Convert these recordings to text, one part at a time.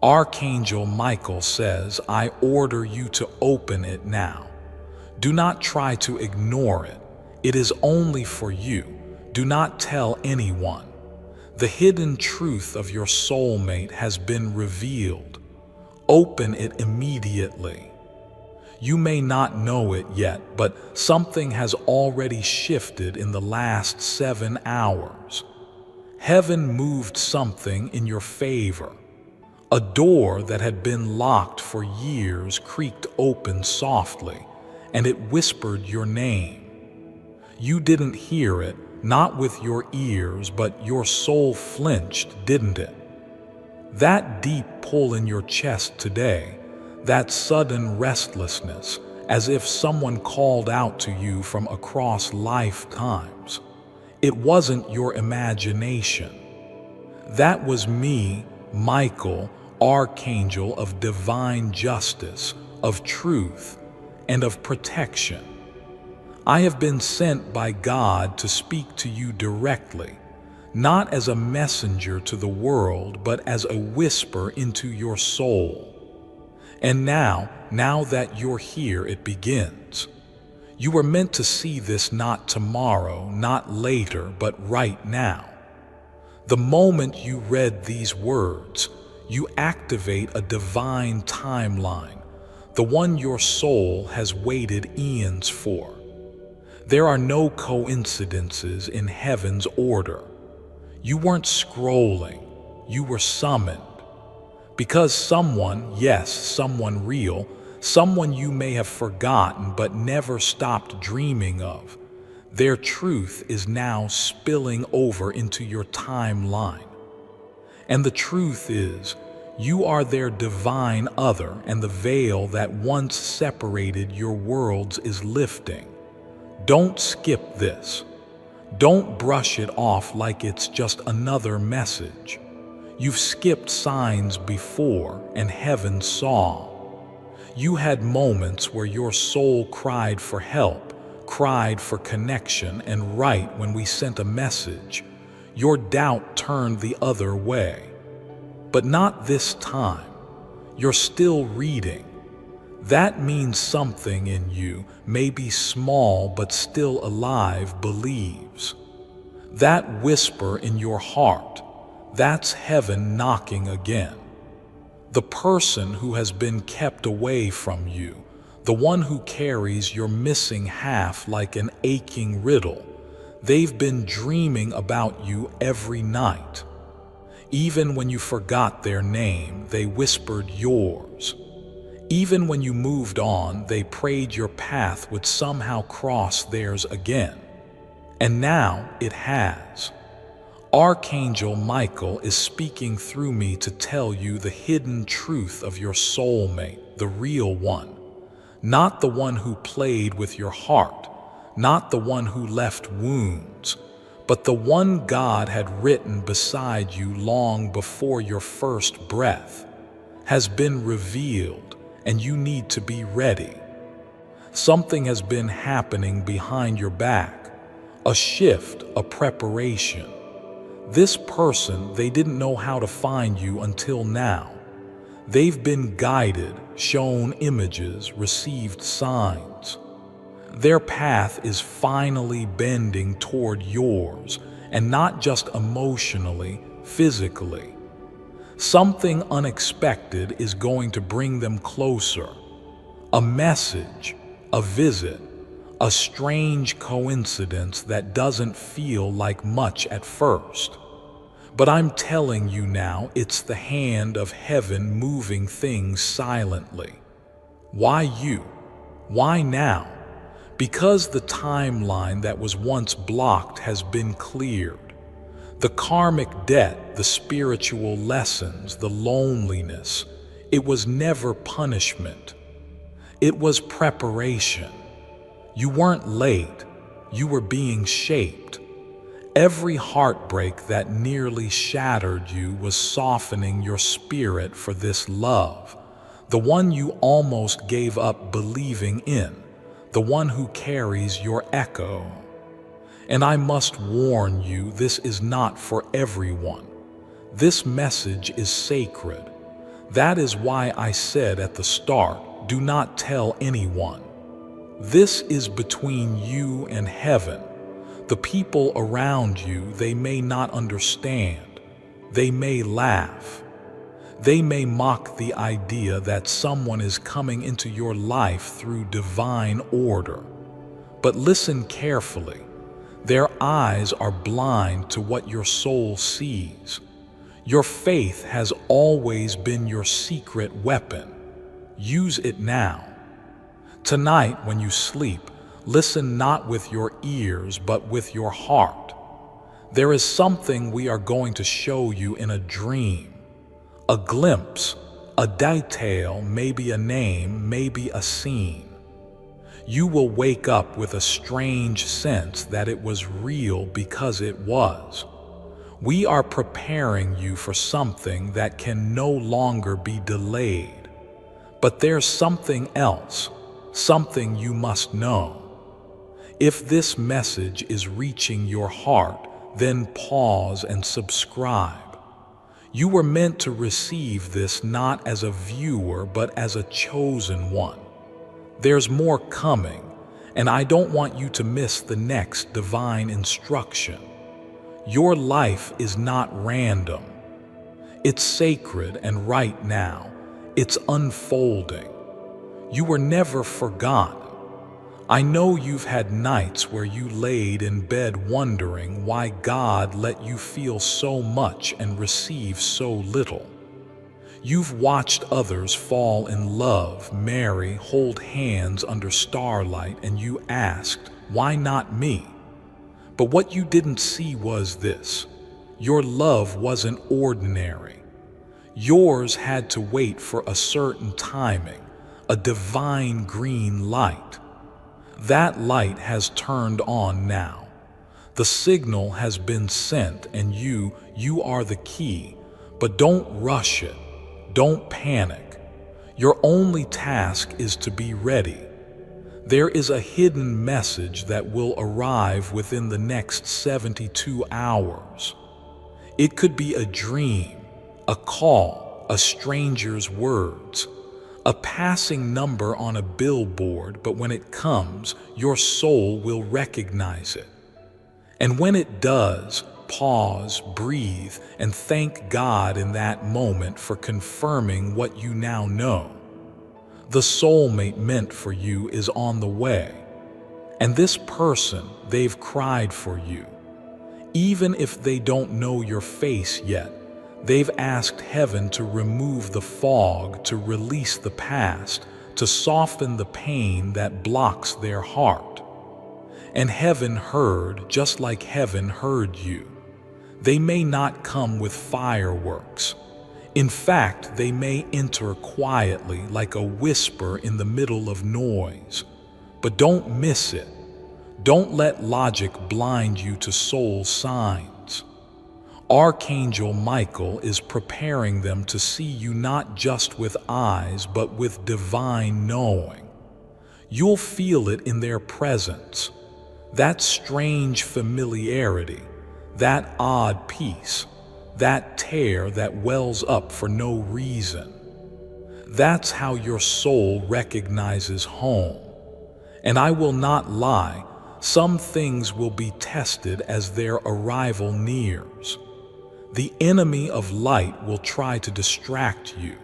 Archangel Michael says, I order you to open it now. Do not try to ignore it. It is only for you. Do not tell anyone. The hidden truth of your soulmate has been revealed. Open it immediately. You may not know it yet, but something has already shifted in the last 7 hours. Heaven moved something in your favor. A door that had been locked for years creaked open softly, and it whispered your name. You didn't hear it, not with your ears, but your soul flinched, didn't it? That deep pull in your chest today, that sudden restlessness, as if someone called out to you from across lifetimes. It wasn't your imagination. That was me, Michael, Archangel of divine justice, of truth, and of protection. I have been sent by God to speak to you directly, not as a messenger to the world, but as a whisper into your soul. And now that you're here, it begins. You were meant to see this not tomorrow, not later, but right now. The moment you read these words, you activate a divine timeline, the one your soul has waited eons for. There are no coincidences in heaven's order. You weren't scrolling, you were summoned. Because someone, yes, someone real, someone you may have forgotten but never stopped dreaming of, their truth is now spilling over into your timeline. And the truth is, you are their divine other, and the veil that once separated your worlds is lifting. Don't skip this. Don't brush it off like it's just another message. You've skipped signs before, and heaven saw. You had moments where your soul cried for help, cried for connection, and right when we sent a message, your doubt turned the other way. But not this time. You're still reading. That means something in you, maybe small but still alive, believes. That whisper in your heart, that's heaven knocking again. The person who has been kept away from you, the one who carries your missing half like an aching riddle, they've been dreaming about you every night. Even when you forgot their name, they whispered yours. Even when you moved on, they prayed your path would somehow cross theirs again. And now it has. Archangel Michael is speaking through me to tell you the hidden truth of your soulmate, the real one. Not the one who played with your heart, not the one who left wounds, but the one God had written beside you long before your first breath, has been revealed, and you need to be ready. Something has been happening behind your back, a shift, a preparation. This person, they didn't know how to find you until now. They've been guided, shown images, received signs. Their path is finally bending toward yours, and not just emotionally, physically. Something unexpected is going to bring them closer. A message, a visit, a strange coincidence that doesn't feel like much at first. But I'm telling you now, it's the hand of heaven moving things silently. Why you? Why now? Because the timeline that was once blocked has been cleared. The karmic debt, the spiritual lessons, the loneliness, it was never punishment. It was preparation. You weren't late, you were being shaped. Every heartbreak that nearly shattered you was softening your spirit for this love, the one you almost gave up believing in, the one who carries your echo. And I must warn you, this is not for everyone. This message is sacred. That is why I said at the start, do not tell anyone. This is between you and heaven. The people around you, they may not understand. They may laugh. They may mock the idea that someone is coming into your life through divine order. But listen carefully. Their eyes are blind to what your soul sees. Your faith has always been your secret weapon. Use it now. Tonight, when you sleep, listen not with your ears, but with your heart. There is something we are going to show you in a dream. A glimpse, a detail, maybe a name, maybe a scene. You will wake up with a strange sense that it was real because it was. We are preparing you for something that can no longer be delayed. But there's something else, something you must know. If this message is reaching your heart, then pause and subscribe. You were meant to receive this not as a viewer, but as a chosen one. There's more coming, and I don't want you to miss the next divine instruction. Your life is not random. It's sacred, and right now, it's unfolding. You were never forgotten. I know you've had nights where you laid in bed wondering why God let you feel so much and receive so little. You've watched others fall in love, marry, hold hands under starlight, and you asked, why not me? But what you didn't see was this. Your love wasn't ordinary. Yours had to wait for a certain timing, a divine green light. That light has turned on now. The signal has been sent, and you are the key. But don't rush it. Don't panic. Your only task is to be ready. There is a hidden message that will arrive within the next 72 hours. It could be a dream, a call, a stranger's words, a passing number on a billboard, but when it comes, your soul will recognize it. And when it does, pause, breathe, and thank God in that moment for confirming what you now know. The soulmate meant for you is on the way. And this person, they've cried for you. Even if they don't know your face yet, they've asked heaven to remove the fog, to release the past, to soften the pain that blocks their heart. And heaven heard, just like heaven heard you. They may not come with fireworks. In fact, they may enter quietly like a whisper in the middle of noise. But don't miss it. Don't let logic blind you to soul signs. Archangel Michael is preparing them to see you not just with eyes, but with divine knowing. You'll feel it in their presence. That strange familiarity, that odd peace, that tear that wells up for no reason. That's how your soul recognizes home. And I will not lie, some things will be tested as their arrival nears. The enemy of light will try to distract you.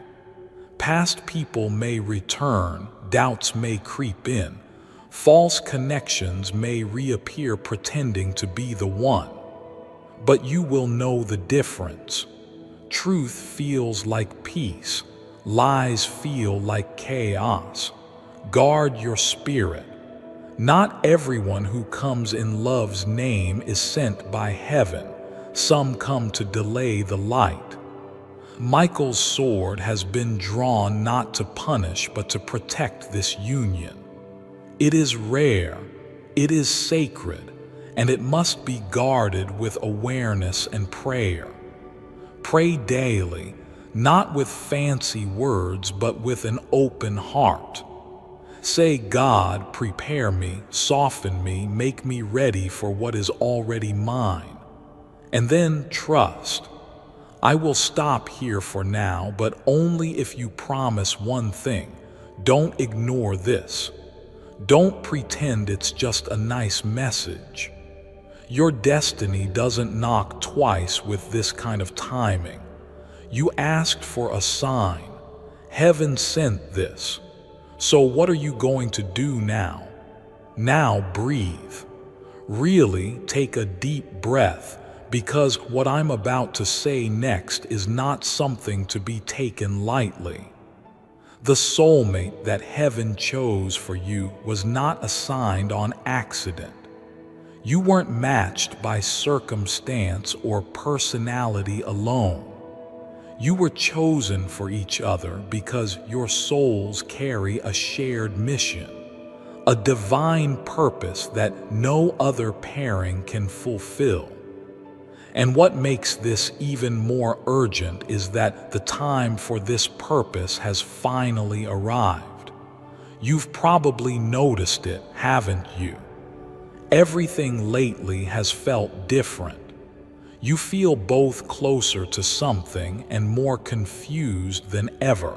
Past people may return, doubts may creep in, false connections may reappear pretending to be the one. But you will know the difference. Truth feels like peace. Lies feel like chaos. Guard your spirit. Not everyone who comes in love's name is sent by heaven. Some come to delay the light. Michael's sword has been drawn not to punish, but to protect this union. It is rare. It is sacred. And it must be guarded with awareness and prayer. Pray daily, not with fancy words, but with an open heart. Say, God, prepare me, soften me, make me ready for what is already mine. And then trust. I will stop here for now, but only if you promise one thing. Don't ignore this. Don't pretend it's just a nice message. Your destiny doesn't knock twice with this kind of timing. You asked for a sign. Heaven sent this. So what are you going to do now? Now breathe. Really take a deep breath, because what I'm about to say next is not something to be taken lightly. The soulmate that heaven chose for you was not assigned on accident. You weren't matched by circumstance or personality alone. You were chosen for each other because your souls carry a shared mission, a divine purpose that no other pairing can fulfill. And what makes this even more urgent is that the time for this purpose has finally arrived. You've probably noticed it, haven't you? Everything lately has felt different. You feel both closer to something and more confused than ever.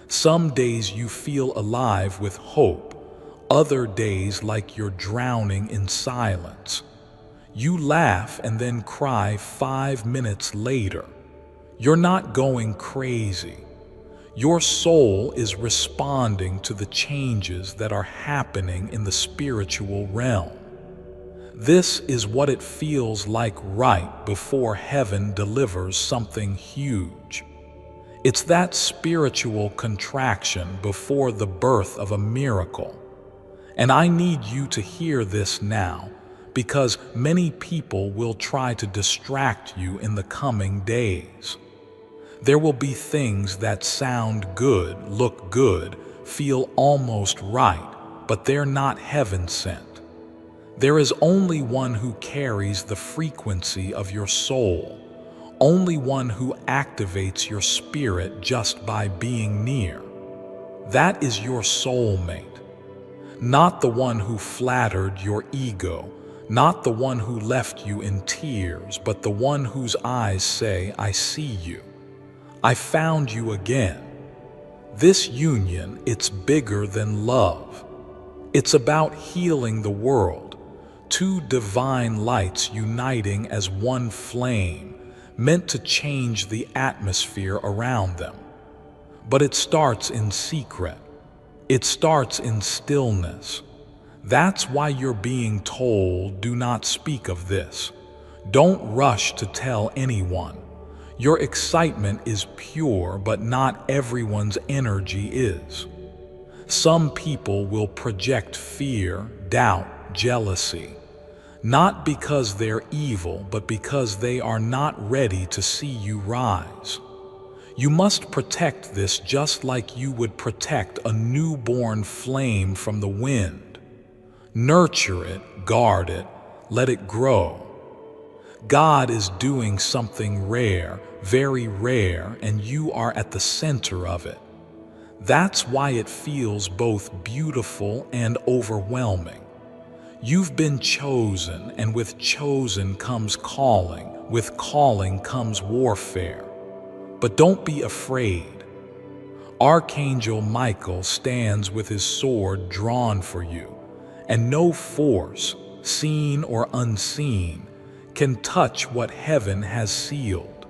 Some days you feel alive with hope, other days like you're drowning in silence. You laugh and then cry 5 minutes later. You're not going crazy. Your soul is responding to the changes that are happening in the spiritual realm. This is what it feels like right before heaven delivers something huge. It's that spiritual contraction before the birth of a miracle. And I need you to hear this now, because many people will try to distract you in the coming days. There will be things that sound good, look good, feel almost right, but they're not heaven sent. There is only one who carries the frequency of your soul, only one who activates your spirit just by being near. That is your soulmate, not the one who flattered your ego, not the one who left you in tears, but the one whose eyes say, I see you. I found you again. This union, it's bigger than love. It's about healing the world, two divine lights uniting as one flame, meant to change the atmosphere around them. But it starts in secret. It starts in stillness. That's why you're being told, do not speak of this. Don't rush to tell anyone. Your excitement is pure, but not everyone's energy is. Some people will project fear, doubt, jealousy, not because they're evil, but because they are not ready to see you rise. You must protect this just like you would protect a newborn flame from the wind. Nurture it, guard it, let it grow. God is doing something rare, very rare, and you are at the center of it. That's why it feels both beautiful and overwhelming. You've been chosen, and with chosen comes calling. With calling comes warfare. But don't be afraid. Archangel Michael stands with his sword drawn for you, and no force, seen or unseen, can touch what heaven has sealed.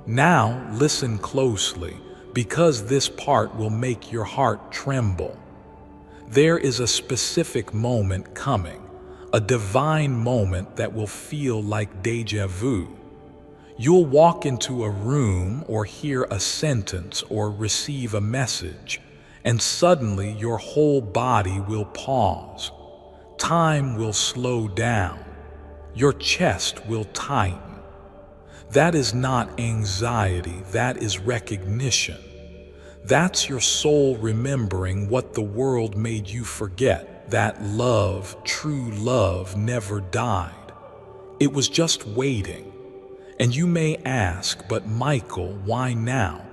Now listen closely, because this part will make your heart tremble. There is a specific moment coming, a divine moment that will feel like déjà vu. You'll walk into a room or hear a sentence or receive a message, and suddenly your whole body will pause. Time will slow down. Your chest will tighten. That is not anxiety, that is recognition. That's your soul remembering what the world made you forget, that love, true love, never died. It was just waiting. And you may ask, but Michael, why now?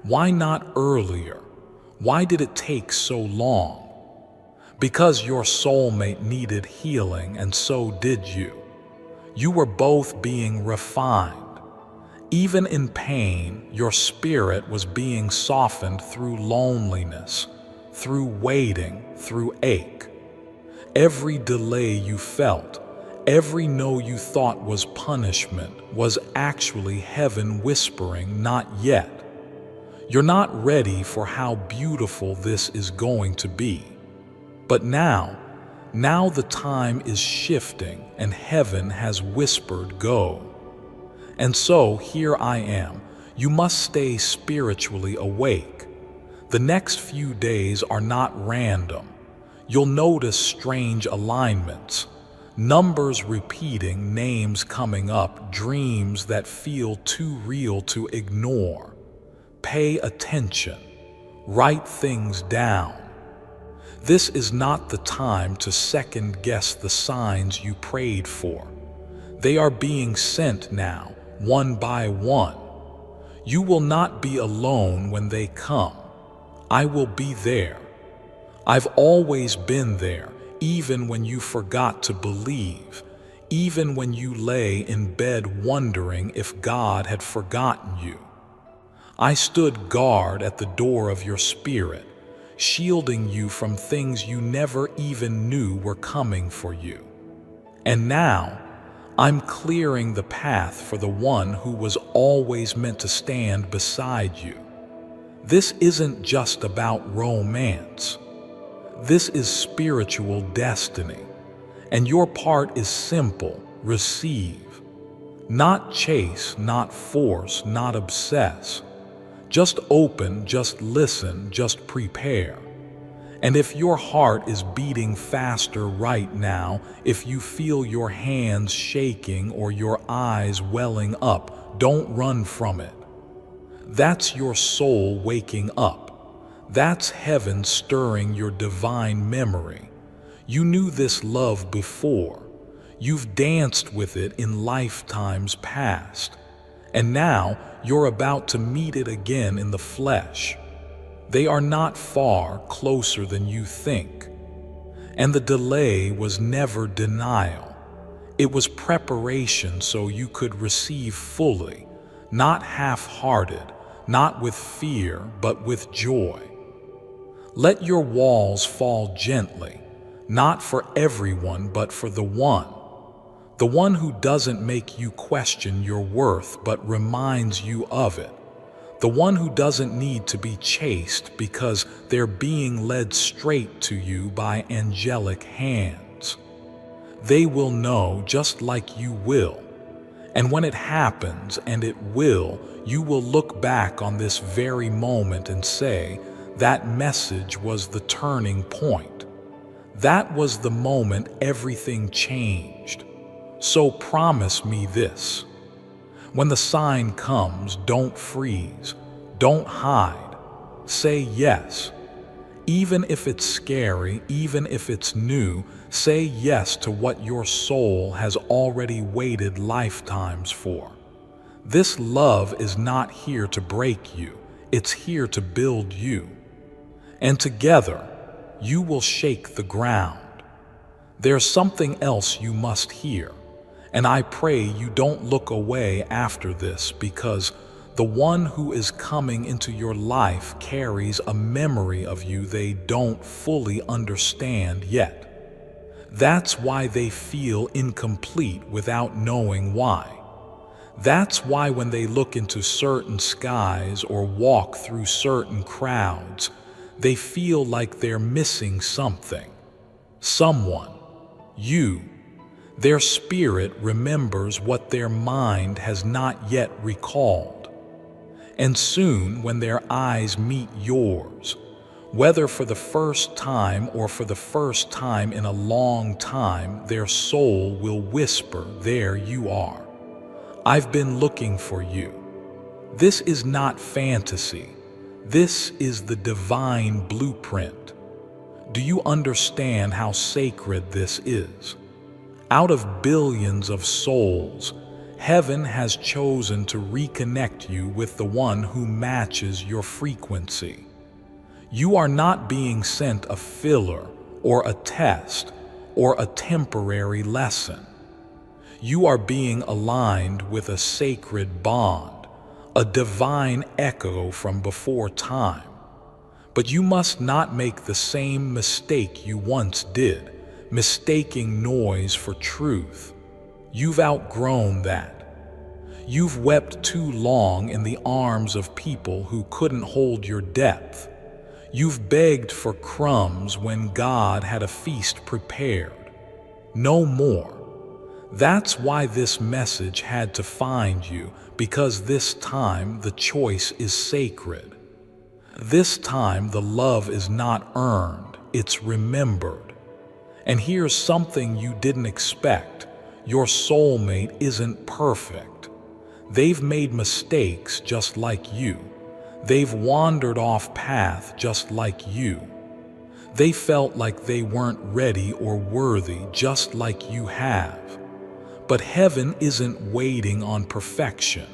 Why not earlier? Why did it take so long? Because your soulmate needed healing, and so did you. You were both being refined. Even in pain, your spirit was being softened through loneliness, through waiting, through ache. Every delay you felt, every no you thought was punishment, was actually heaven whispering, "Not yet." You're not ready for how beautiful this is going to be. But now the time is shifting and heaven has whispered, "Go." And so here I am. You must stay spiritually awake. The next few days are not random. You'll notice strange alignments, numbers repeating, names coming up, dreams that feel too real to ignore. Pay attention. Write things down. This is not the time to second-guess the signs you prayed for. They are being sent now, one by one. You will not be alone when they come. I will be there. I've always been there, even when you forgot to believe, even when you lay in bed wondering if God had forgotten you. I stood guard at the door of your spirit, shielding you from things you never even knew were coming for you. And now, I'm clearing the path for the one who was always meant to stand beside you. This isn't just about romance. This is spiritual destiny, and your part is simple: receive. Not chase, not force, not obsess. Just open, just listen, just prepare. And if your heart is beating faster right now, if you feel your hands shaking or your eyes welling up, don't run from it. That's your soul waking up. That's heaven stirring your divine memory. You knew this love before. You've danced with it in lifetimes past. And now you're about to meet it again in the flesh. They are not far closer than you think. And the delay was never denial. It was preparation so you could receive fully, not half-hearted, not with fear, but with joy. Let your walls fall gently, not for everyone, but for the one who doesn't make you question your worth, but reminds you of it. The one who doesn't need to be chased because they're being led straight to you by angelic hands. They will know just like you will. And when it happens, and it will, you will look back on this very moment and say, that message was the turning point. That was the moment everything changed. So promise me this. When the sign comes, don't freeze, don't hide. Say yes. Even if it's scary, even if it's new, say yes to what your soul has already waited lifetimes for. This love is not here to break you, it's here to build you. And together, you will shake the ground. There's something else you must hear. And I pray you don't look away after this, because the one who is coming into your life carries a memory of you they don't fully understand yet. That's why they feel incomplete without knowing why. That's why when they look into certain skies or walk through certain crowds, they feel like they're missing something. Someone. You. Their spirit remembers what their mind has not yet recalled. And soon, when their eyes meet yours, whether for the first time or for the first time in a long time, their soul will whisper, "There you are. I've been looking for you." This is not fantasy. This is the divine blueprint. Do you understand how sacred this is? Out of billions of souls, heaven has chosen to reconnect you with the one who matches your frequency. You are not being sent a filler or a test or a temporary lesson. You are being aligned with a sacred bond. a divine echo from before time. But you must not make the same mistake you once did, mistaking noise for truth. You've outgrown that. You've wept too long in the arms of people who couldn't hold your depth. You've begged for crumbs when God had a feast prepared. No more. That's why this message had to find you, because this time the choice is sacred. This time the love is not earned, it's remembered. And here's something you didn't expect. Your soulmate isn't perfect. They've made mistakes just like you. They've wandered off path just like you. They felt like they weren't ready or worthy just like you have. But heaven isn't waiting on perfection.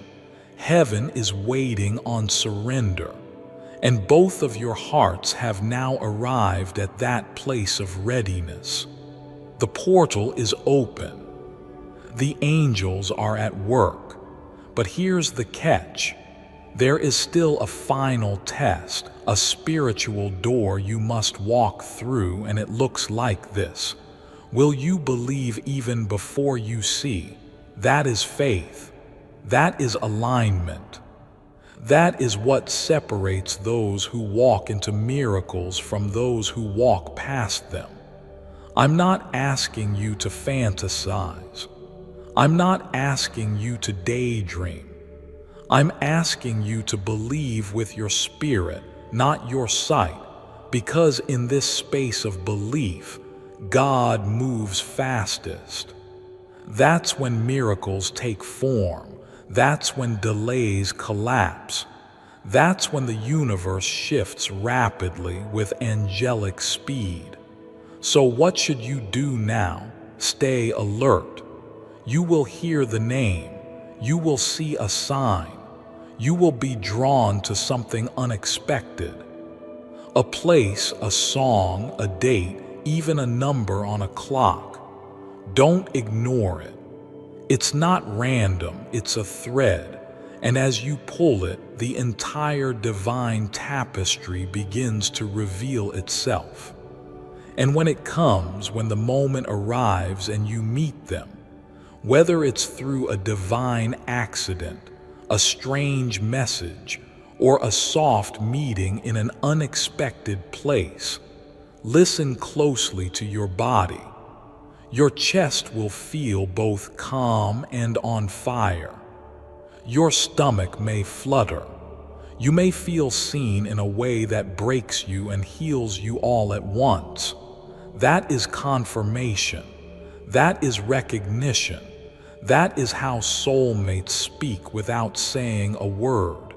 Heaven is waiting on surrender. And both of your hearts have now arrived at that place of readiness. The portal is open. The angels are at work. But here's the catch. There is still a final test, a spiritual door you must walk through, and it looks like this. Will you believe even before you see? That is faith. That is alignment. That is what separates those who walk into miracles from those who walk past them. I'm not asking you to fantasize. I'm not asking you to daydream. I'm asking you to believe with your spirit, not your sight, because in this space of belief, God moves fastest. That's when miracles take form. That's when delays collapse. That's when the universe shifts rapidly with angelic speed. So what should you do now? Stay alert. You will hear the name. You will see a sign. You will be drawn to something unexpected. A place, a song, a date, even a number on a clock. Don't ignore it. It's not random, it's a thread. And as you pull it, the entire divine tapestry begins to reveal itself. And when it comes, when the moment arrives and you meet them, whether it's through a divine accident, a strange message, or a soft meeting in an unexpected place, listen closely to your body. Your chest will feel both calm and on fire. Your stomach may flutter. You may feel seen in a way that breaks you and heals you all at once. That is confirmation. That is recognition. That is how soulmates speak without saying a word.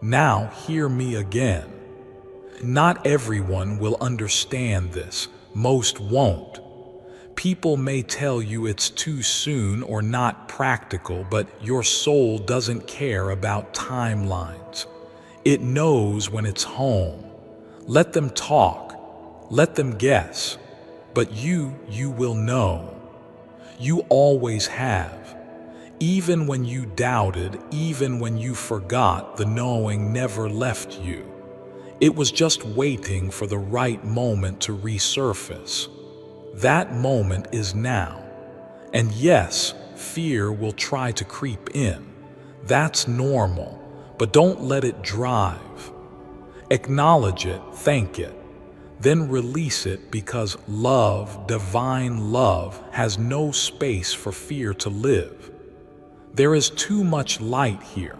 Now hear me again. Not everyone will understand this. Most won't. People may tell you it's too soon or not practical, but your soul doesn't care about timelines. It knows when it's home. Let them talk. Let them guess. But you will know. You always have. Even when you doubted, even when you forgot, the knowing never left you. It was just waiting for the right moment to resurface. That moment is now. And yes, fear will try to creep in. That's normal, but don't let it drive. Acknowledge it, thank it. Then release it, because love, divine love, has no space for fear to live. There is too much light here,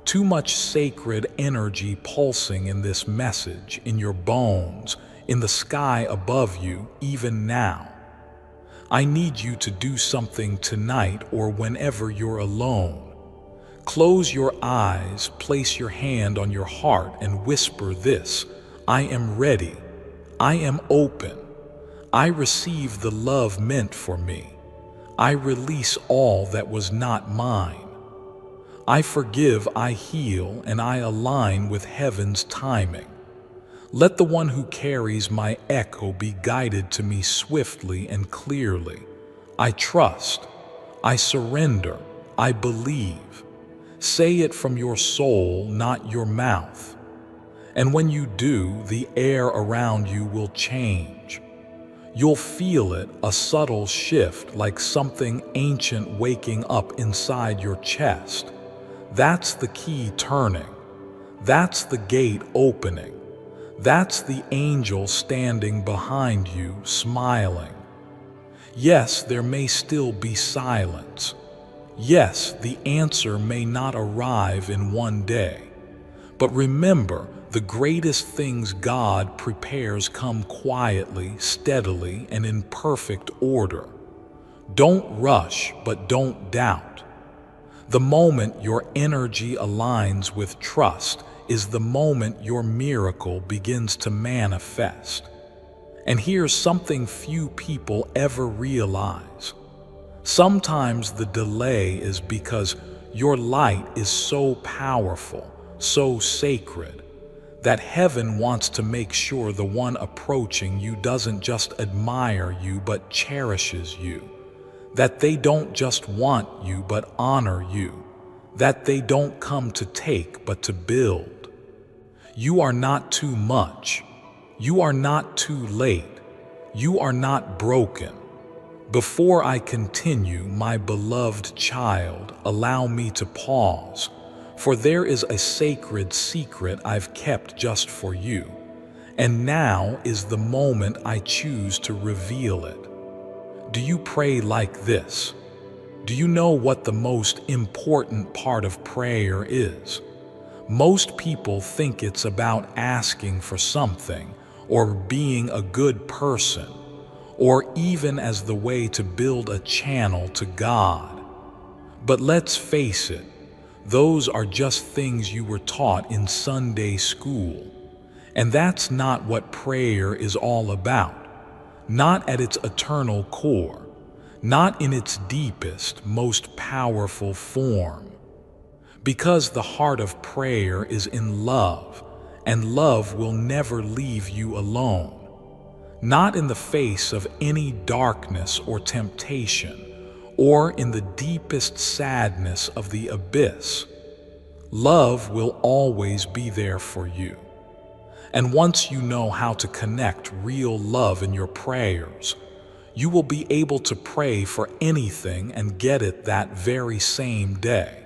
too much sacred energy pulsing in this message, in your bones, in the sky above you, even now. I need you to do something tonight or whenever you're alone. Close your eyes, place your hand on your heart, and whisper this: I am ready. I am open. I receive the love meant for me. I release all that was not mine. I forgive, I heal, and I align with heaven's timing. Let the one who carries my echo be guided to me swiftly and clearly. I trust. I surrender. I believe. Say it from your soul, not your mouth. And when you do, the air around you will change. You'll feel it, a subtle shift, like something ancient waking up inside your chest. That's the key turning. That's the gate opening. That's the angel standing behind you, smiling. Yes, there may still be silence. Yes, the answer may not arrive in one day. But remember, the greatest things God prepares come quietly, steadily, and in perfect order. Don't rush, but don't doubt. The moment your energy aligns with trust is the moment your miracle begins to manifest. And here's something few people ever realize. Sometimes the delay is because your light is so powerful, so sacred, that heaven wants to make sure the one approaching you doesn't just admire you but cherishes you. That they don't just want you but honor you. That they don't come to take but to build. You are not too much. You are not too late. You are not broken. Before I continue, my beloved child, allow me to pause, for there is a sacred secret I've kept just for you, and now is the moment I choose to reveal it. Do you pray like this? Do you know what the most important part of prayer is? Most people think it's about asking for something, or being a good person, or even as the way to build a channel to God. But let's face it, those are just things you were taught in Sunday school. And that's not what prayer is all about. Not at its eternal core. Not in its deepest, most powerful form. Because the heart of prayer is in love, and love will never leave you alone. Not in the face of any darkness or temptation, or in the deepest sadness of the abyss. Love will always be there for you. And once you know how to connect real love in your prayers, you will be able to pray for anything and get it that very same day.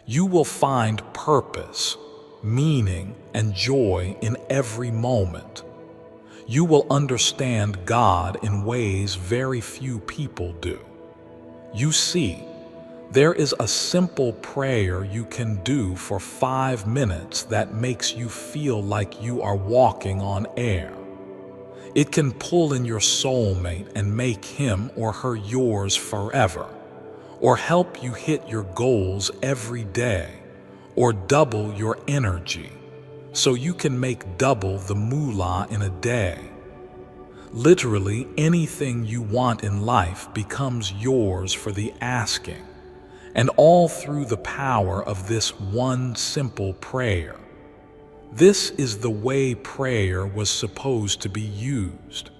You will find purpose, meaning, and joy in every moment. You will understand God in ways very few people do. You see, there is a simple prayer you can do for 5 minutes that makes you feel like you are walking on air. It can pull in your soulmate and make him or her yours forever, or help you hit your goals every day, or double your energy, so you can make double the moolah in a day. Literally anything you want in life becomes yours for the asking, and all through the power of this one simple prayer. This is the way prayer was supposed to be used.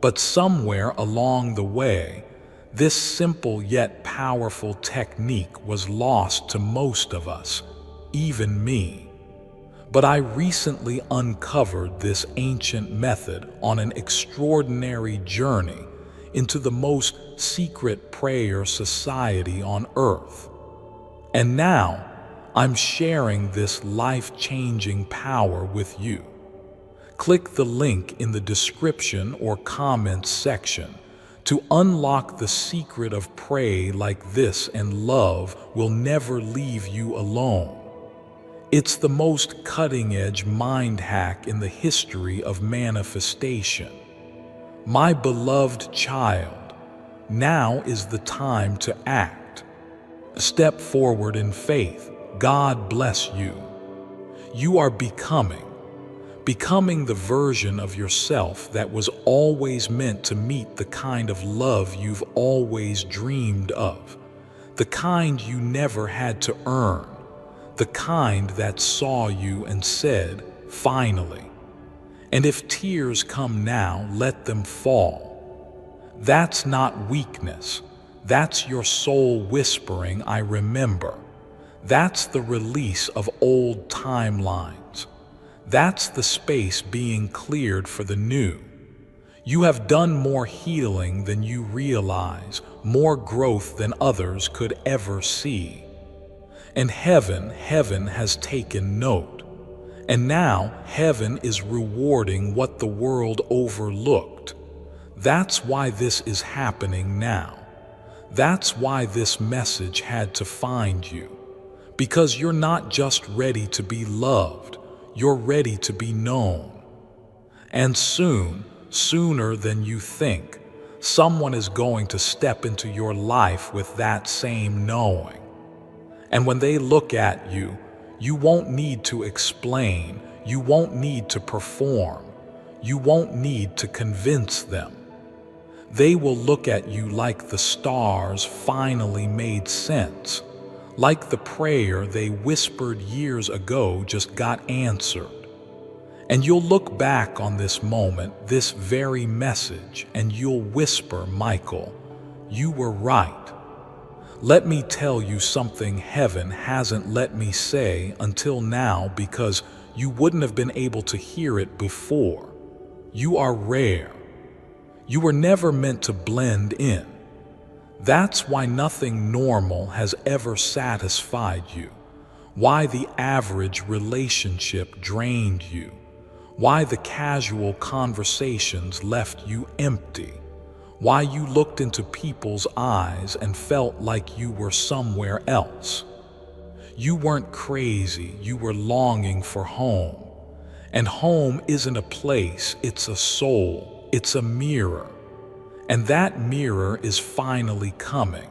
But somewhere along the way, this simple yet powerful technique was lost to most of us, even me. But I recently uncovered this ancient method on an extraordinary journey into the most secret prayer society on earth. And now, I'm sharing this life-changing power with you. Click the link in the description or comments section to unlock the secret of pray like this, and love will never leave you alone. It's the most cutting-edge mind hack in the history of manifestation. My beloved child, now is the time to act. Step forward in faith. God bless you. You are becoming the version of yourself that was always meant to meet the kind of love you've always dreamed of, the kind you never had to earn, the kind that saw you and said, "Finally." And if tears come now, let them fall. That's not weakness. That's your soul whispering, "I remember." That's the release of old timelines. That's the space being cleared for the new. You have done more healing than you realize, more growth than others could ever see. And heaven has taken note. And now heaven is rewarding what the world overlooked. That's why this is happening now. That's why this message had to find you. Because you're not just ready to be loved, you're ready to be known. And soon, sooner than you think, someone is going to step into your life with that same knowing. And when they look at you, you won't need to explain, you won't need to perform, you won't need to convince them. They will look at you like the stars finally made sense, like the prayer they whispered years ago just got answered. And you'll look back on this moment, this very message, and you'll whisper, Michael, you were right. Let me tell you something heaven hasn't let me say until now because you wouldn't have been able to hear it before. You are rare. You were never meant to blend in. That's why nothing normal has ever satisfied you, why the average relationship drained you, why the casual conversations left you empty, why you looked into people's eyes and felt like you were somewhere else. You weren't crazy, you were longing for home. And home isn't a place, it's a soul, it's a mirror. And that mirror is finally coming.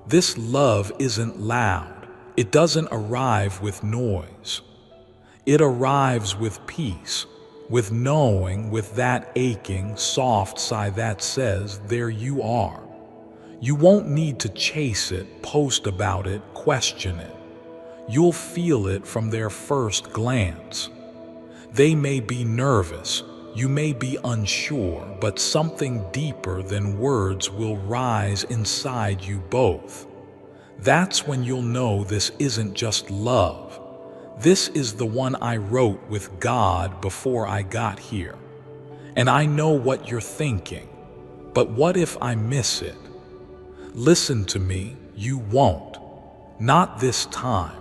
This love isn't loud, it doesn't arrive with noise. It arrives with peace, with knowing, with that aching, soft sigh that says, there you are. You won't need to chase it, post about it, question it. You'll feel it from their first glance. They may be nervous, you may be unsure, but something deeper than words will rise inside you both. That's when you'll know this isn't just love. This is the one I wrote with God before I got here. And I know what you're thinking, but what if I miss it? Listen to me, you won't. Not this time.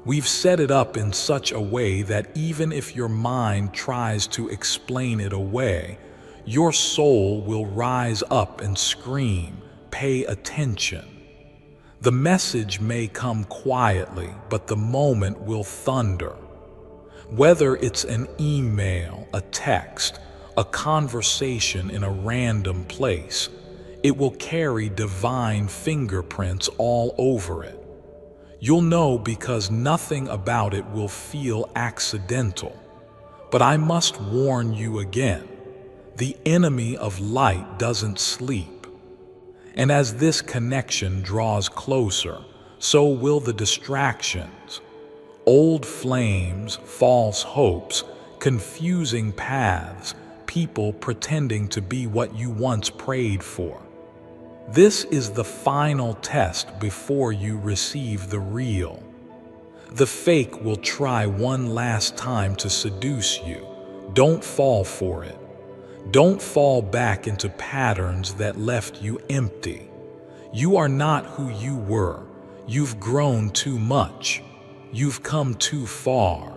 We've set it up in such a way that even if your mind tries to explain it away, your soul will rise up and scream, pay attention. The message may come quietly, but the moment will thunder. Whether it's an email, a text, a conversation in a random place, it will carry divine fingerprints all over it. You'll know because nothing about it will feel accidental. But I must warn you again, the enemy of light doesn't sleep. And as this connection draws closer, so will the distractions. Old flames, false hopes, confusing paths, people pretending to be what you once prayed for. This is the final test before you receive the real. The fake will try one last time to seduce you. Don't fall for it. Don't fall back into patterns that left you empty. You are not who you were. You've grown too much. You've come too far.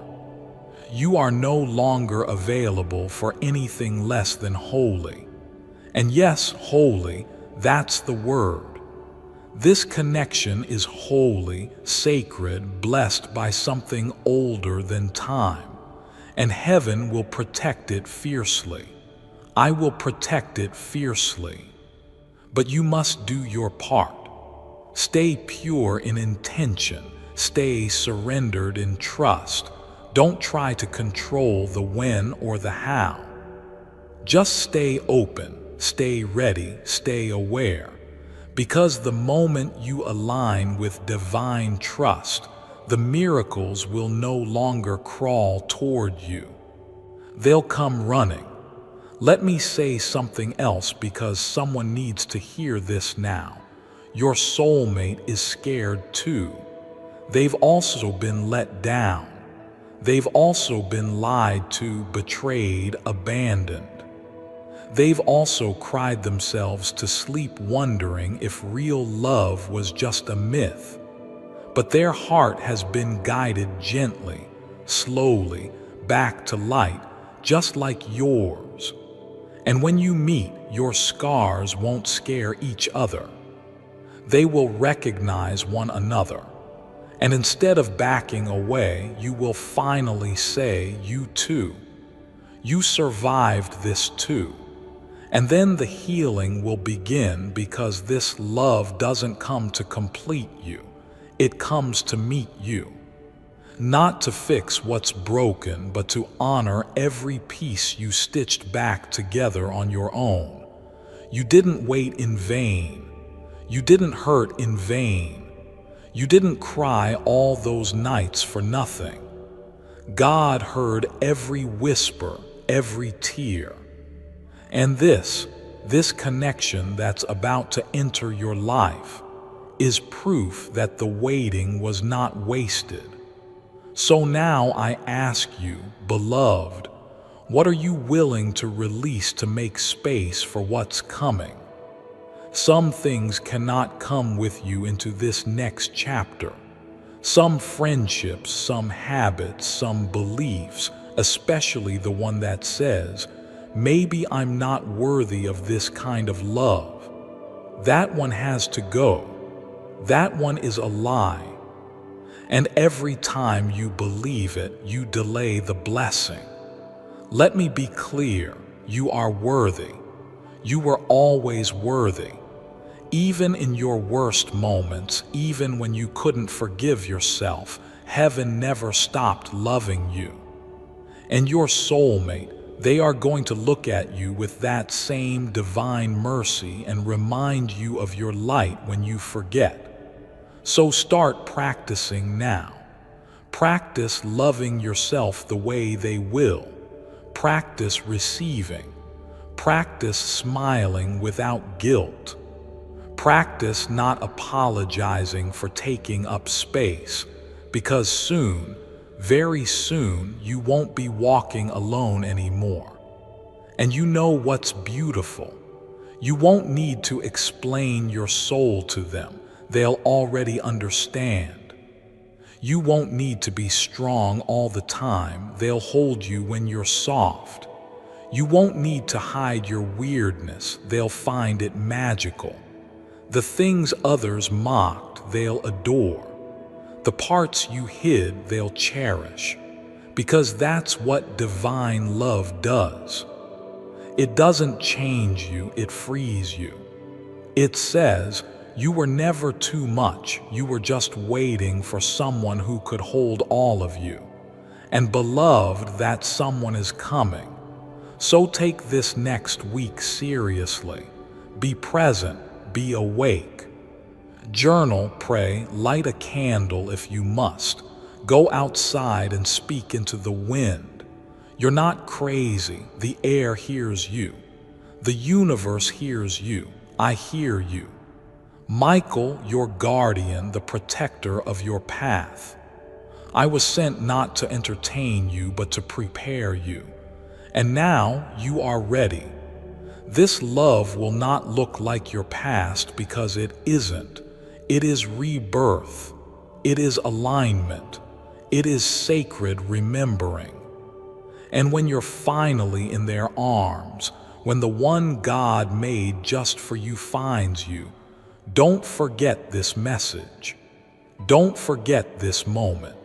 You are no longer available for anything less than holy. And yes, holy, that's the word. This connection is holy, sacred, blessed by something older than time. And heaven will protect it fiercely. I will protect it fiercely. But you must do your part. Stay pure in intention. Stay surrendered in trust. Don't try to control the when or the how. Just stay open, stay ready, stay aware. Because the moment you align with divine trust, the miracles will no longer crawl toward you. They'll come running. Let me say something else because someone needs to hear this now. Your soulmate is scared too. They've also been let down. They've also been lied to, betrayed, abandoned. They've also cried themselves to sleep wondering if real love was just a myth. But their heart has been guided gently, slowly, back to light, just like yours. And when you meet, your scars won't scare each other. They will recognize one another. And instead of backing away, you will finally say, "You too. You survived this too." And then the healing will begin, because this love doesn't come to complete you. It comes to meet you. Not to fix what's broken, but to honor every piece you stitched back together on your own. You didn't wait in vain. You didn't hurt in vain. You didn't cry all those nights for nothing. God heard every whisper, every tear. And this connection that's about to enter your life is proof that the waiting was not wasted. So now I ask you, beloved, what are you willing to release to make space for what's coming? Some things cannot come with you into this next chapter. Some friendships, some habits, some beliefs, especially the one that says, "Maybe I'm not worthy of this kind of love." That one has to go. That one is a lie. And every time you believe it, you delay the blessing. Let me be clear, you are worthy. You were always worthy. Even in your worst moments, even when you couldn't forgive yourself, heaven never stopped loving you. And your soulmate, they are going to look at you with that same divine mercy and remind you of your light when you forget. So start practicing now. Practice loving yourself the way they will. Practice receiving. Practice smiling without guilt. Practice not apologizing for taking up space, because soon, very soon, you won't be walking alone anymore. And you know what's beautiful? You won't need to explain your soul to them. They'll already understand. You won't need to be strong all the time. They'll hold you when you're soft. You won't need to hide your weirdness. They'll find it magical. The things others mocked, they'll adore. The parts you hid, they'll cherish. Because that's what divine love does. It doesn't change you, it frees you. It says, you were never too much, you were just waiting for someone who could hold all of you. And beloved, that someone is coming. So take this next week seriously. Be present, be awake. Journal, pray, light a candle if you must. Go outside and speak into the wind. You're not crazy, the air hears you. The universe hears you. I hear you. Michael, your guardian, the protector of your path. I was sent not to entertain you, but to prepare you. And now you are ready. This love will not look like your past, because it isn't. It is rebirth. It is alignment. It is sacred remembering. And when you're finally in their arms, when the one God made just for you finds you, don't forget this message. Don't forget this moment.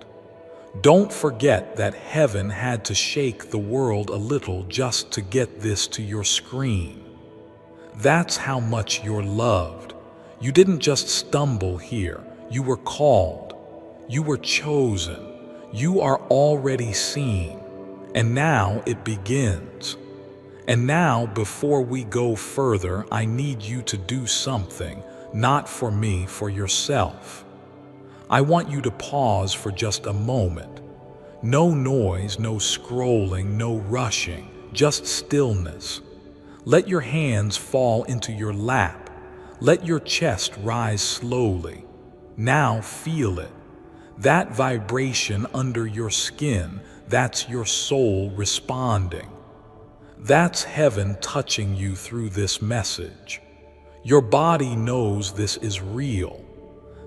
Don't forget that heaven had to shake the world a little just to get this to your screen. That's how much you're loved. You didn't just stumble here. You were called. You were chosen. You are already seen. And now it begins. And now, before we go further, I need you to do something, not for me, for yourself. I want you to pause for just a moment. No noise, no scrolling, no rushing, just stillness. Let your hands fall into your lap. Let your chest rise slowly. Now feel it. That vibration under your skin, that's your soul responding. That's heaven touching you through this message. Your body knows this is real.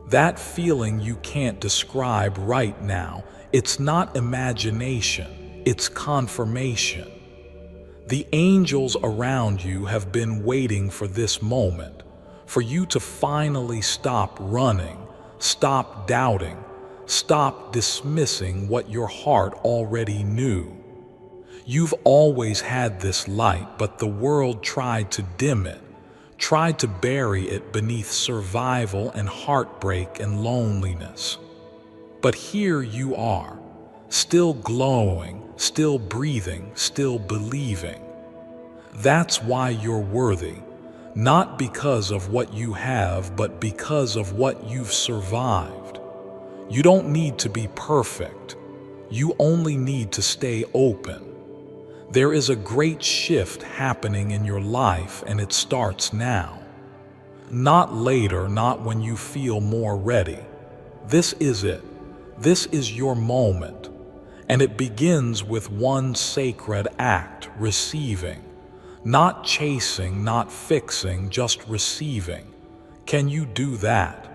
That feeling you can't describe right now, it's not imagination, it's confirmation. The angels around you have been waiting for this moment, for you to finally stop running, stop doubting, stop dismissing what your heart already knew. You've always had this light, but the world tried to dim it, tried to bury it beneath survival and heartbreak and loneliness. But here you are, still glowing, still breathing, still believing. That's why you're worthy, not because of what you have, but because of what you've survived. You don't need to be perfect. You only need to stay open. There is a great shift happening in your life, and it starts now. Not later, not when you feel more ready. This is it. This is your moment. And it begins with one sacred act, receiving. Not chasing, not fixing, just receiving. Can you do that?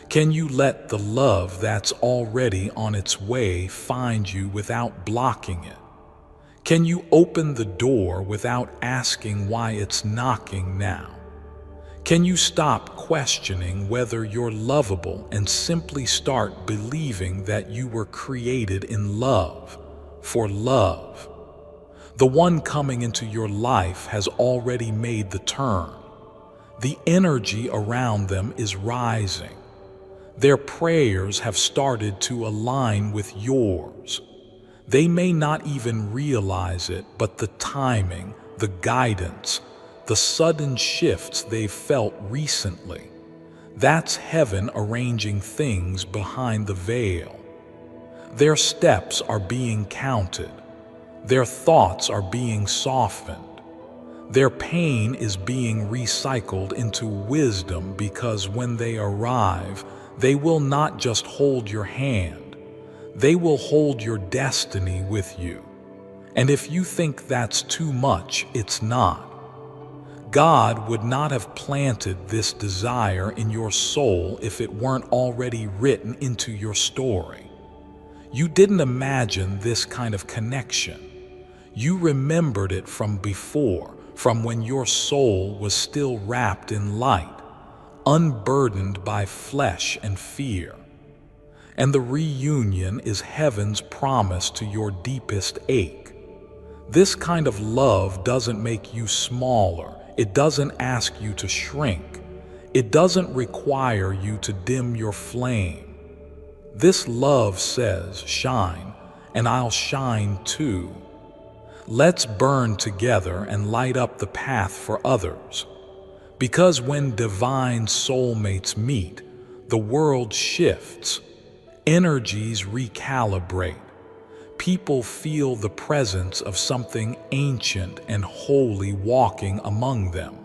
Can you let the love that's already on its way find you without blocking it? Can you open the door without asking why it's knocking now? Can you stop questioning whether you're lovable and simply start believing that you were created in love, for love? The one coming into your life has already made the turn. The energy around them is rising. Their prayers have started to align with yours. They may not even realize it, but the timing, the guidance, the sudden shifts they've felt recently, that's heaven arranging things behind the veil. Their steps are being counted. Their thoughts are being softened. Their pain is being recycled into wisdom, because when they arrive, they will not just hold your hand. They will hold your destiny with you. And if you think that's too much, it's not. God would not have planted this desire in your soul if it weren't already written into your story. You didn't imagine this kind of connection. You remembered it from before, from when your soul was still wrapped in light, unburdened by flesh and fear. And the reunion is heaven's promise to your deepest ache. This kind of love doesn't make you smaller. It doesn't ask you to shrink. It doesn't require you to dim your flame. This love says, shine, and I'll shine too. Let's burn together and light up the path for others. Because when divine soulmates meet, the world shifts. Energies recalibrate. People feel the presence of something ancient and holy walking among them.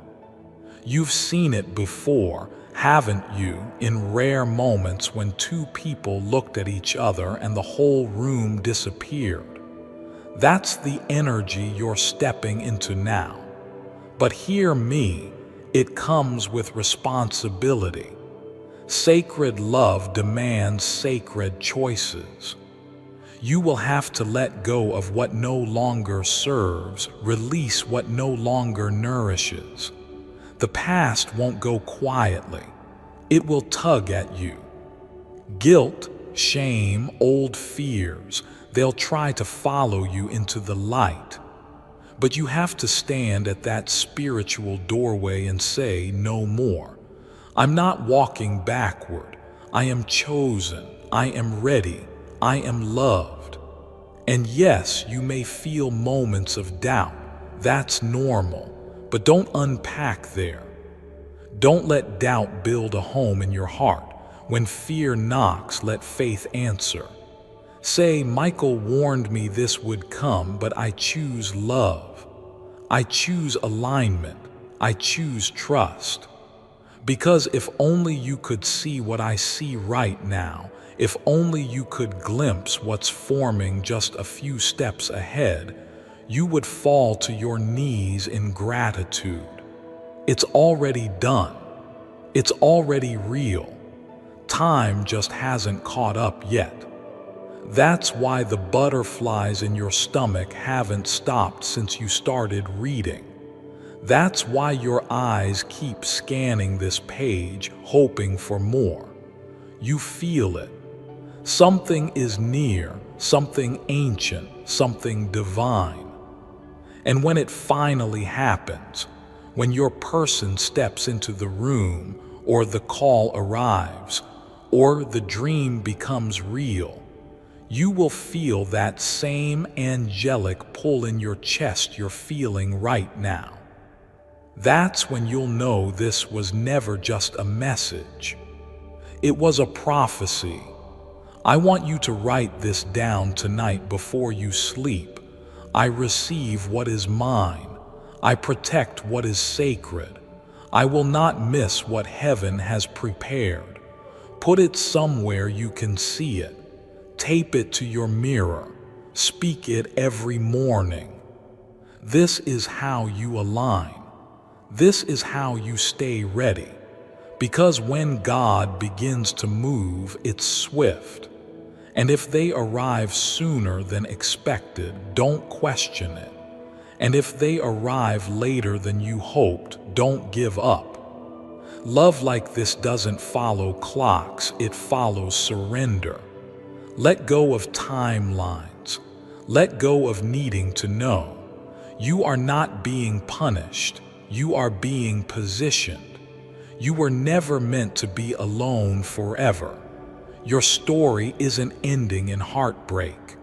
You've seen it before, haven't you, in rare moments when two people looked at each other and the whole room disappeared. That's the energy you're stepping into now. But hear me, it comes with responsibility. Sacred love demands sacred choices. You will have to let go of what no longer serves, release what no longer nourishes. The past won't go quietly. It will tug at you. Guilt, shame, old fears, they'll try to follow you into the light. But you have to stand at that spiritual doorway and say, no more. I'm not walking backward. I am chosen. I am ready. I am loved. And yes, you may feel moments of doubt. That's normal. But don't unpack there. Don't let doubt build a home in your heart. When fear knocks, let faith answer. Say, Michael warned me this would come, but I choose love. I choose alignment. I choose trust. Because if only you could see what I see right now, If only you could glimpse what's forming just a few steps ahead, you would fall to your knees in gratitude. It's already done. It's already real. Time just hasn't caught up yet. That's why the butterflies in your stomach haven't stopped since you started reading. That's why your eyes keep scanning this page, hoping for more. You feel it. Something is near, something ancient, something divine. And when it finally happens, when your person steps into the room, or the call arrives, or the dream becomes real, you will feel that same angelic pull in your chest you're feeling right now. That's when you'll know this was never just a message. It was a prophecy. I want you to write this down tonight before you sleep. I receive what is mine. I protect what is sacred. I will not miss what heaven has prepared. Put it somewhere you can see it. Tape it to your mirror. Speak it every morning. This is how you align. This is how you stay ready. Because when God begins to move, it's swift. And if they arrive sooner than expected, don't question it. And if they arrive later than you hoped, don't give up. Love like this doesn't follow clocks, it follows surrender. Let go of timelines. Let go of needing to know. You are not being punished. You are being positioned. You were never meant to be alone forever. Your story isn't ending in heartbreak.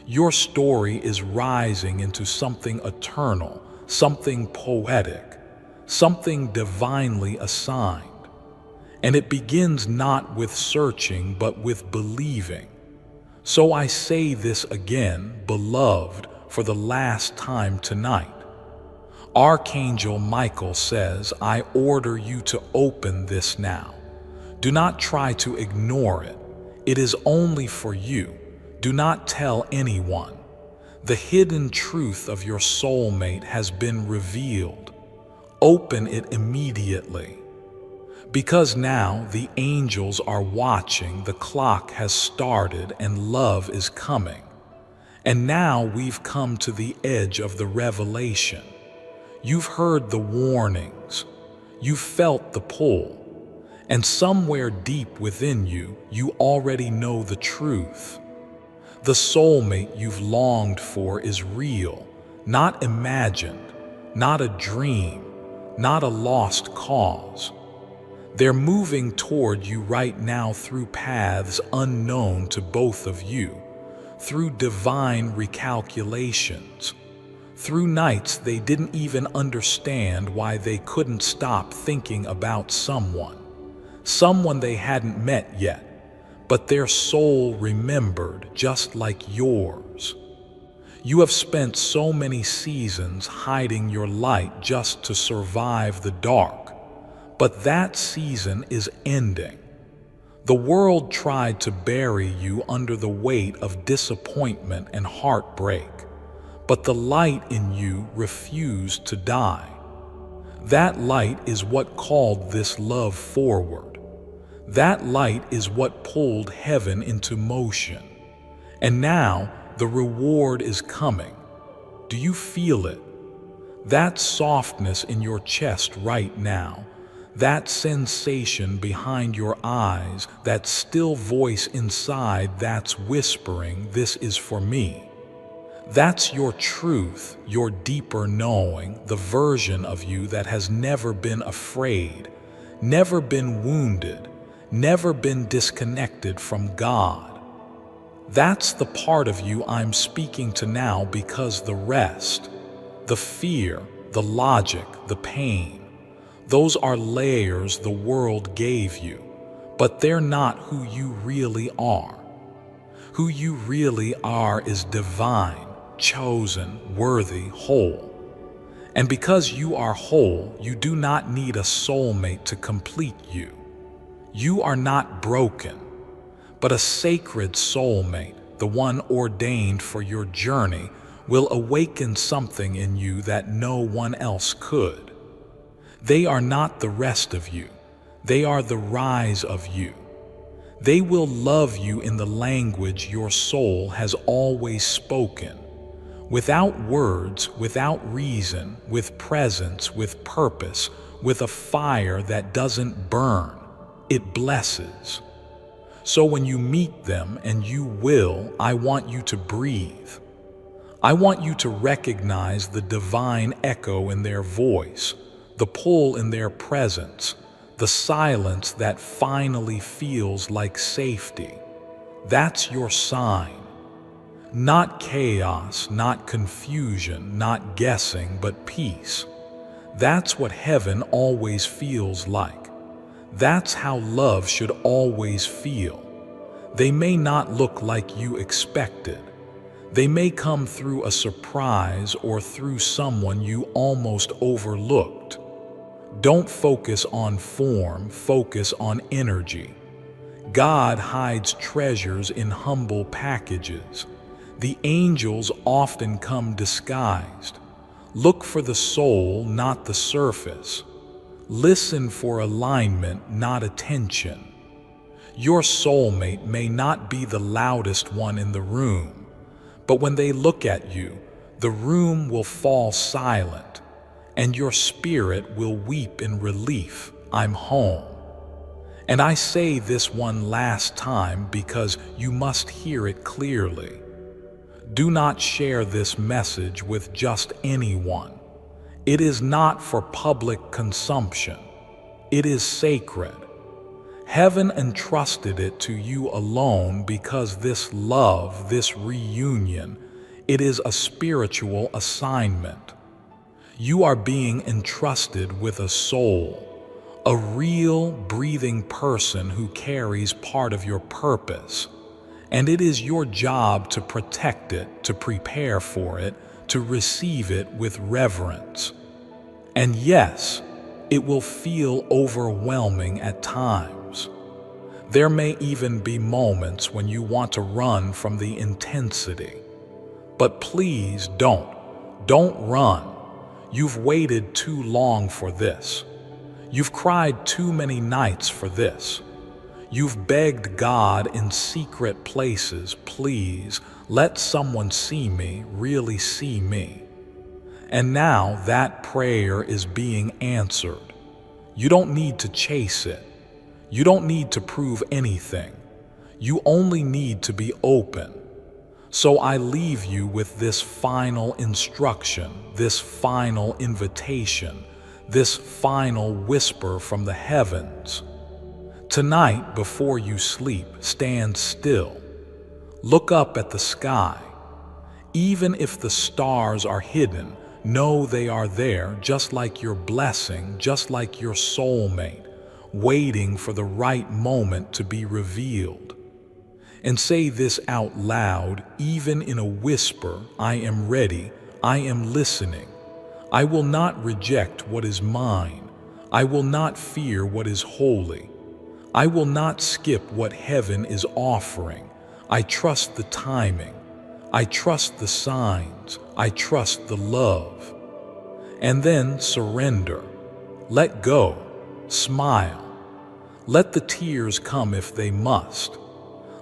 Your story is rising into something eternal, something poetic, something divinely assigned. And it begins not with searching, but with believing. So I say this again, beloved, for the last time tonight. Archangel Michael says, I order you to open this now. Do not try to ignore it. It is only for you. Do not tell anyone. The hidden truth of your soulmate has been revealed. Open it immediately. Because now the angels are watching, the clock has started, and love is coming. And now we've come to the edge of the revelation. You've heard the warnings. You've felt the pull. And somewhere deep within you, you already know the truth. The soulmate you've longed for is real, not imagined, not a dream, not a lost cause. They're moving toward you right now through paths unknown to both of you, through divine recalculations, through nights they didn't even understand why they couldn't stop thinking about someone they hadn't met yet, but their soul remembered just like yours. You have spent so many seasons hiding your light just to survive the dark. But that season is ending. The world tried to bury you under the weight of disappointment and heartbreak, but the light in you refused to die. That light is what called this love forward. That light is what pulled heaven into motion. And now the reward is coming. Do you feel it? That softness in your chest right now, that sensation behind your eyes, that still voice inside that's whispering, this is for me. That's your truth, your deeper knowing, the version of you that has never been afraid, never been wounded, never been disconnected from God. That's the part of you I'm speaking to now, because the rest, the fear, the logic, the pain, those are layers the world gave you, but they're not who you really are. Who you really are is divine, chosen, worthy, whole. And because you are whole, you do not need a soulmate to complete you. You are not broken, but a sacred soulmate, the one ordained for your journey, will awaken something in you that no one else could. They are not the rest of you. They are the rise of you. They will love you in the language your soul has always spoken. Without words, without reason, with presence, with purpose, with a fire that doesn't burn, it blesses. So when you meet them, and you will, I want you to breathe. I want you to recognize the divine echo in their voice, the pull in their presence, the silence that finally feels like safety. That's your sign. Not chaos, not confusion, not guessing, but peace. That's what heaven always feels like. That's how love should always feel. They may not look like you expected. They may come through a surprise or through someone you almost overlooked. Don't focus on form, focus on energy. God hides treasures in humble packages. The angels often come disguised. Look for the soul, not the surface. Listen for alignment, not attention. Your soulmate may not be the loudest one in the room, but when they look at you, the room will fall silent, and your spirit will weep in relief. I'm home. And I say this one last time because you must hear it clearly. Do not share this message with just anyone. It is not for public consumption. It is sacred. Heaven entrusted it to you alone because this love, this reunion, it is a spiritual assignment. You are being entrusted with a soul, a real, breathing person who carries part of your purpose. And it is your job to protect it, to prepare for it, to receive it with reverence. And yes, it will feel overwhelming at times. There may even be moments when you want to run from the intensity. But please don't run. You've waited too long for this. You've cried too many nights for this. You've begged God in secret places, please, let someone see me, really see me. And now that prayer is being answered. You don't need to chase it. You don't need to prove anything. You only need to be open. So I leave you with this final instruction, this final invitation, this final whisper from the heavens. Tonight, before you sleep, stand still. Look up at the sky. Even if the stars are hidden, know they are there, just like your blessing, just like your soulmate, waiting for the right moment to be revealed. And say this out loud, even in a whisper: I am ready, I am listening. I will not reject what is mine. I will not fear what is holy. I will not skip what heaven is offering. I trust the timing. I trust the signs. I trust the love. And then surrender. Let go. Smile. Let the tears come if they must.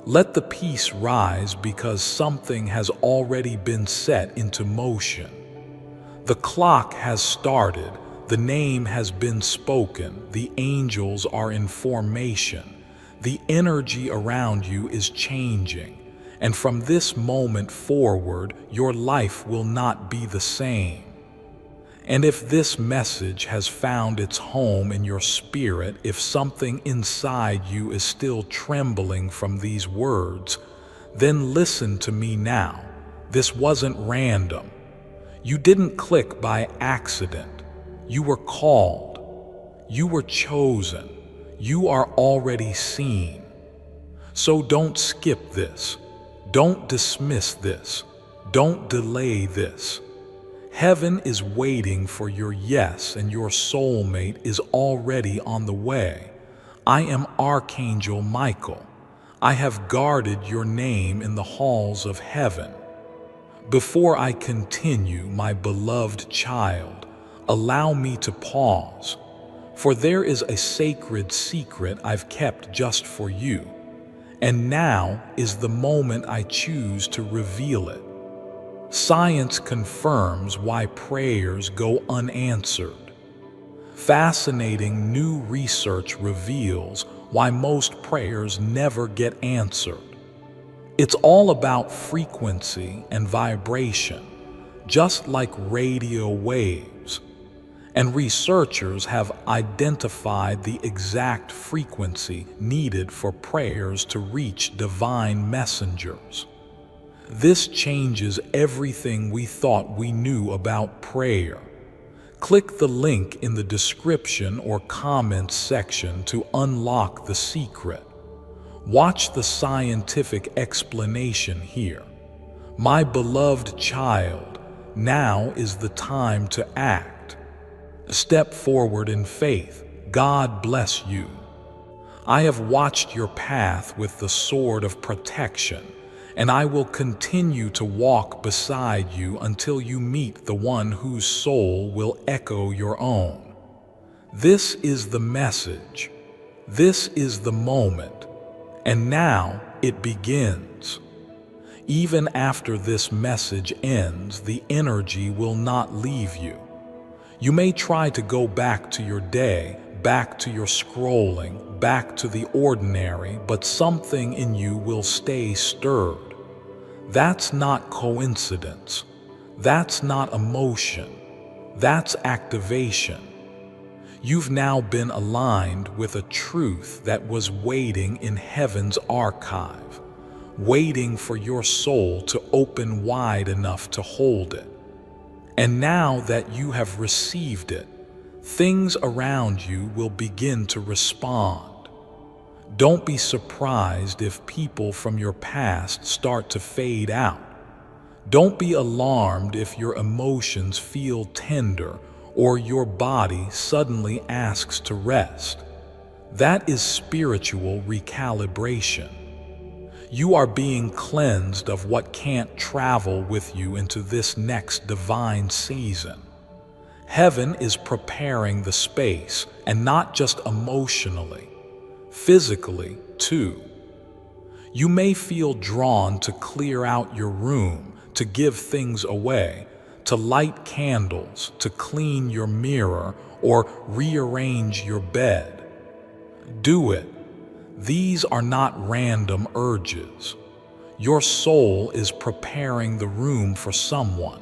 Let the peace rise because something has already been set into motion. The clock has started. The name has been spoken. The angels are in formation. The energy around you is changing. And from this moment forward, your life will not be the same. And if this message has found its home in your spirit, if something inside you is still trembling from these words, then listen to me now. This wasn't random. You didn't click by accident. You were called. You were chosen. You are already seen. So don't skip this. Don't dismiss this. Don't delay this. Heaven is waiting for your yes, and your soulmate is already on the way. I am Archangel Michael. I have guarded your name in the halls of heaven. Before I continue, my beloved child, allow me to pause, for there is a sacred secret I've kept just for you, and now is the moment I choose to reveal it. Science confirms why prayers go unanswered. Fascinating new research reveals why most prayers never get answered. It's all about frequency and vibration, just like radio waves. And researchers have identified the exact frequency needed for prayers to reach divine messengers. This changes everything we thought we knew about prayer. Click the link in the description or comments section to unlock the secret. Watch the scientific explanation here. My beloved child, now is the time to act. Step forward in faith. God bless you. I have watched your path with the sword of protection, and I will continue to walk beside you until you meet the one whose soul will echo your own. This is the message. This is the moment. And now it begins. Even after this message ends, the energy will not leave you. You may try to go back to your day, back to your scrolling, back to the ordinary, but something in you will stay stirred. That's not coincidence. That's not emotion. That's activation. You've now been aligned with a truth that was waiting in heaven's archive, waiting for your soul to open wide enough to hold it. And now that you have received it, things around you will begin to respond. Don't be surprised if people from your past start to fade out. Don't be alarmed if your emotions feel tender or your body suddenly asks to rest. That is spiritual recalibration. You are being cleansed of what can't travel with you into this next divine season. Heaven is preparing the space, and not just emotionally, physically too. You may feel drawn to clear out your room, to give things away, to light candles, to clean your mirror, or rearrange your bed. Do it. These are not random urges. Your soul is preparing the room for someone.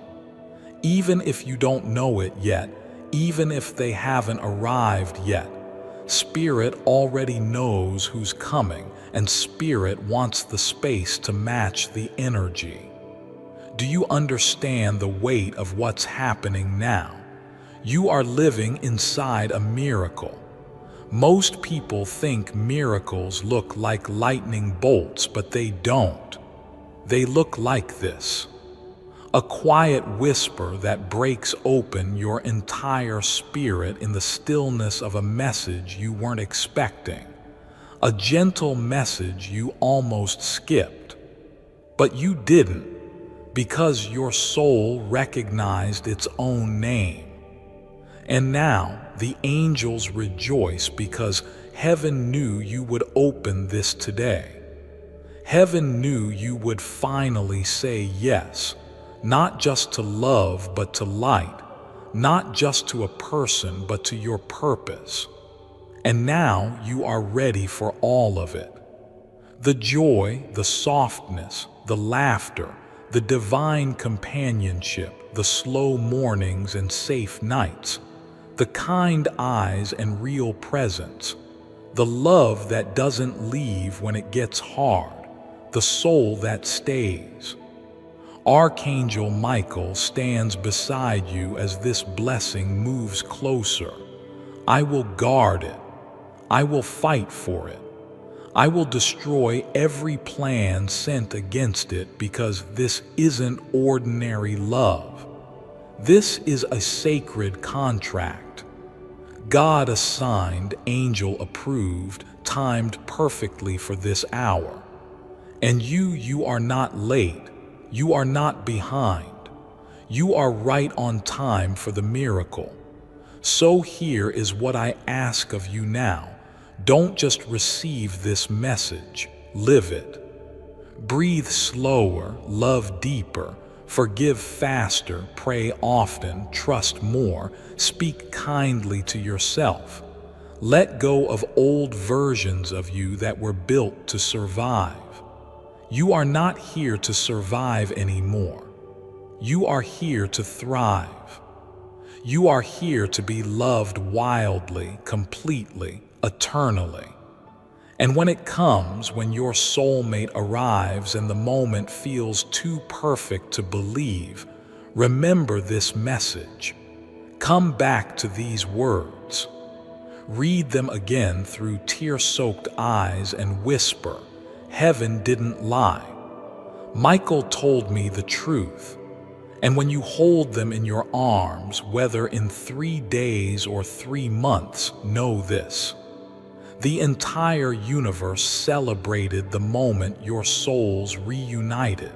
Even if you don't know it yet, even if they haven't arrived yet, Spirit already knows who's coming, and Spirit wants the space to match the energy. Do you understand the weight of what's happening now? You are living inside a miracle. Most people think miracles look like lightning bolts, but they don't. They look like this. A quiet whisper that breaks open your entire spirit in the stillness of a message you weren't expecting. A gentle message you almost skipped. But you didn't, because your soul recognized its own name. And now the angels rejoice because heaven knew you would open this today. Heaven knew you would finally say yes, not just to love but to light, not just to a person but to your purpose. And now you are ready for all of it. The joy, the softness, the laughter, the divine companionship, the slow mornings and safe nights, the kind eyes and real presence, the love that doesn't leave when it gets hard, the soul that stays. Archangel Michael stands beside you as this blessing moves closer. I will guard it. I will fight for it. I will destroy every plan sent against it, because this isn't ordinary love. This is a sacred contract. God assigned, angel approved, timed perfectly for this hour. And you are not late. You are not behind. You are right on time for the miracle. So here is what I ask of you now. Don't just receive this message, live it. Breathe slower, love deeper, forgive faster, pray often, trust more, speak kindly to yourself. Let go of old versions of you that were built to survive. You are not here to survive anymore. You are here to thrive. You are here to be loved wildly, completely, eternally. And when it comes, when your soulmate arrives and the moment feels too perfect to believe, remember this message. Come back to these words. Read them again through tear-soaked eyes and whisper, "Heaven didn't lie. Michael told me the truth." And when you hold them in your arms, whether in 3 days or 3 months, know this. The entire universe celebrated the moment your souls reunited.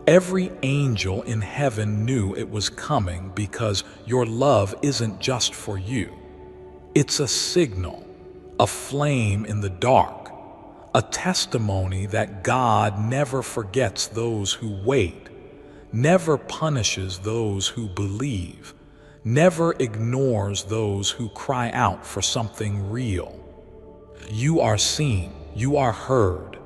Every angel in heaven knew it was coming because your love isn't just for you. It's a signal, a flame in the dark, a testimony that God never forgets those who wait, never punishes those who believe, never ignores those who cry out for something real. You are seen, you are heard,